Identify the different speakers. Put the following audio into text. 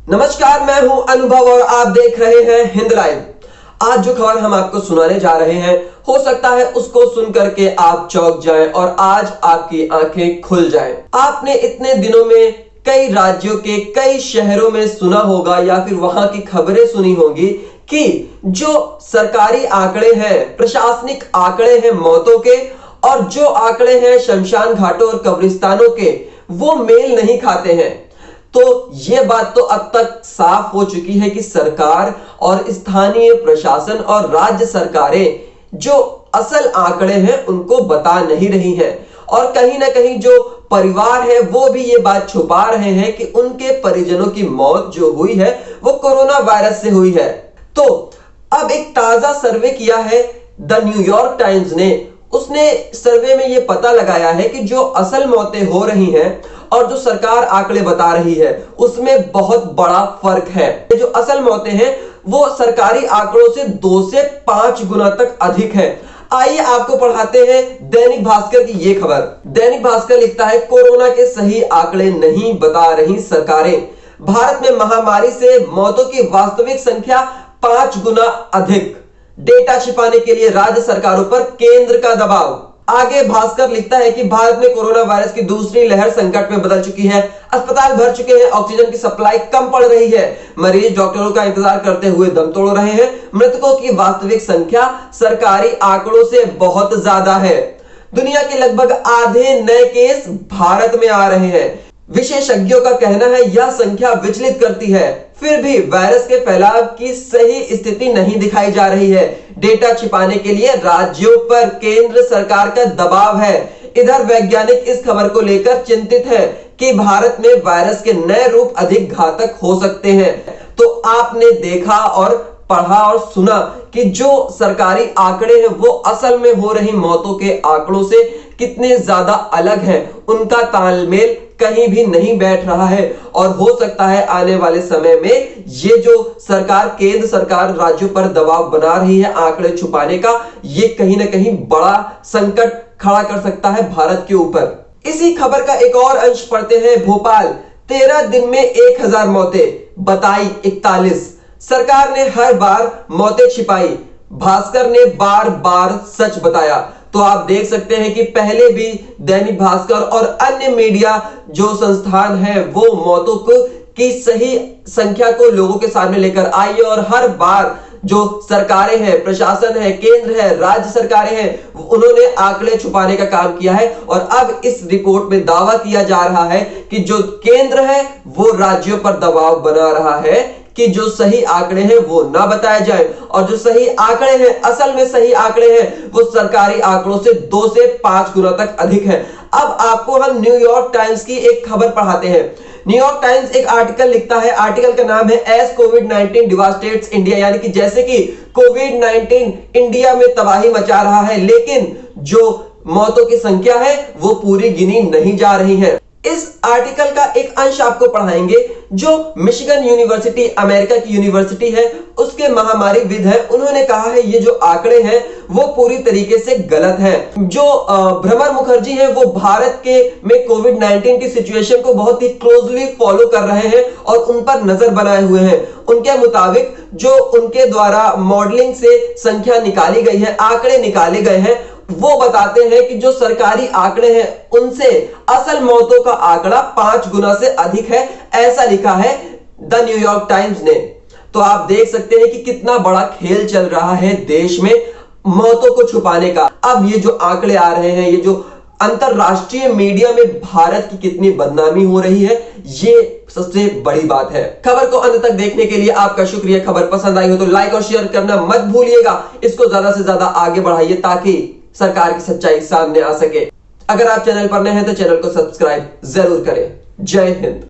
Speaker 1: नमस्कार, मैं हूं अनुभव और आप देख रहे हैं हिंद लाइव। आज जो खबर हम आपको सुनाने जा रहे हैं, हो सकता है उसको सुन करके आप चौंक जाएं और आज आपकी आंखें खुल जाएं। आपने इतने दिनों में कई राज्यों के कई शहरों में सुना होगा या फिर वहां की खबरें सुनी होंगी कि जो सरकारी आंकड़े हैं, प्रशासनिक आंकड़े हैं मौतों के, और जो आंकड़े हैं शमशान घाटों और कब्रिस्तानों के, वो मेल नहीं खाते हैं। तो यह बात तो अब तक साफ हो चुकी है कि सरकार और स्थानीय प्रशासन और राज्य सरकारें जो असल आंकड़े हैं उनको बता नहीं रही हैं, और कहीं ना कहीं जो परिवार है वो भी ये बात छुपा रहे हैं कि उनके परिजनों की मौत जो हुई है वो कोरोना वायरस से हुई है। तो अब एक ताजा सर्वे किया है द न्यूयॉर्क टाइम्स ने। उसने सर्वे में यह पता लगाया है कि जो असल मौतें हो रही हैं और जो सरकार आंकड़े बता रही है उसमें बहुत बड़ा फर्क है। जो असल मौतें हैं वो सरकारी आंकड़ों से 2 से 5 गुना तक अधिक है। आइए आपको पढ़ाते हैं दैनिक भास्कर की ये खबर। दैनिक भास्कर लिखता है, कोरोना के सही आंकड़े नहीं बता रही सरकारें, भारत में महामारी से मौतों की वास्तविक संख्या 5 गुना अधिक, डेटा छिपाने के लिए राज्य सरकारों पर केंद्र का दबाव। आगे भास्कर लिखता है कि भारत में कोरोना वायरस की दूसरी लहर संकट में बदल चुकी है, अस्पताल भर चुके हैं, ऑक्सीजन की सप्लाई कम पड़ रही है, मरीज डॉक्टरों का इंतजार करते हुए दम तोड़ रहे हैं, मृतकों की वास्तविक संख्या सरकारी आंकड़ों से बहुत ज्यादा है, दुनिया के लगभग आधे नए केस भारत में आ रहे हैं। विशेषज्ञों का कहना है यह संख्या विचलित करती है, फिर भी वायरस के फैलाव की सही स्थिति नहीं दिखाई जा रही है। डेटा छिपाने के लिए राज्यों पर केंद्र सरकार का दबाव है। इधर वैज्ञानिक इस खबर को लेकर चिंतित है कि भारत में वायरस के नए रूप अधिक घातक हो सकते हैं। तो आपने देखा और पढ़ा और सुना कि जो सरकारी आंकड़े हैं वो असल में हो रही मौतों के आंकड़ों से कितने ज्यादा अलग हैं, उनका तालमेल कहीं भी नहीं बैठ रहा है। और हो सकता है आने वाले समय में ये जो सरकार, केंद्र सरकार राज्यों पर दबाव बना रही है आंकड़े छुपाने का, ये कहीं ना कहीं बड़ा संकट खड़ा कर सकता है भारत के ऊपर। इसी खबर का एक और अंश पढ़ते हैं। भोपाल 13 दिन में 1000 मौतें, बताई 41, सरकार ने हर बार मौतें छिपाई, भास्कर ने बार बार सच बताया। तो आप देख सकते हैं कि पहले भी दैनिक भास्कर और अन्य मीडिया जो संस्थान है वो मौतों की सही संख्या को लोगों के सामने लेकर आई है, और हर बार जो सरकारें हैं, प्रशासन है, केंद्र है, राज्य सरकारें हैं, उन्होंने आंकड़े छुपाने का काम किया है। और अब इस रिपोर्ट में दावा किया जा रहा है कि जो केंद्र है वो राज्यों पर दबाव बना रहा है कि जो सही आंकड़े हैं वो ना बताए जाए, और जो सही आंकड़े हैं, असल में सही आंकड़े हैं, वो सरकारी आंकड़ों से 2 से 5 गुना तक अधिक है। अब आपको हम न्यूयॉर्क टाइम्स की एक खबर पढ़ाते हैं। न्यूयॉर्क टाइम्स एक आर्टिकल लिखता है, आर्टिकल का नाम है एज कोविड-19 डिवास्टेट्स इंडिया, यानी कि जैसे कि कोविड-19 इंडिया में तबाही मचा रहा है, लेकिन जो मौतों की संख्या है वो पूरी गिनी नहीं जा रही है। इस आर्टिकल का एक अंश आपको पढ़ाएंगे जो मिशिगन यूनिवर्सिटी, अमेरिका की यूनिवर्सिटी है, उसके महामारी विद है। उन्होंने कहा है ये जो आंकड़े हैं वो पूरी तरीके से गलत हैं। जो भ्रमर मुखर्जी हैं वो भारत के में कोविड-19 की सिचुएशन को बहुत ही क्लोजली फॉलो कर रहे हैं और उन पर नजर बनाए हुए हैं। उनके मुताबिक जो उनके द्वारा मॉडलिंग से संख्या निकाली गई है, आंकड़े निकाले गए हैं, वो बताते हैं कि जो सरकारी आंकड़े हैं उनसे असल मौतों का आंकड़ा 5 गुना से अधिक है। ऐसा लिखा है द न्यूयॉर्क टाइम्स ने। तो आप देख सकते हैं कि कितना बड़ा खेल चल रहा है देश में मौतों को छुपाने का। अब ये जो आंकड़े आ रहे हैं, ये जो अंतरराष्ट्रीय मीडिया में भारत की कितनी बदनामी हो रही है, ये सबसे बड़ी बात है। खबर को अंत तक देखने के लिए आपका शुक्रिया। खबर पसंद आई हो तो लाइक और शेयर करना मत भूलिएगा। इसको ज्यादा से ज्यादा आगे बढ़ाइए ताकि सरकार की सच्चाई सामने आ सके। अगर आप चैनल पर नए हैं तो चैनल को सब्सक्राइब जरूर करें। जय हिंद।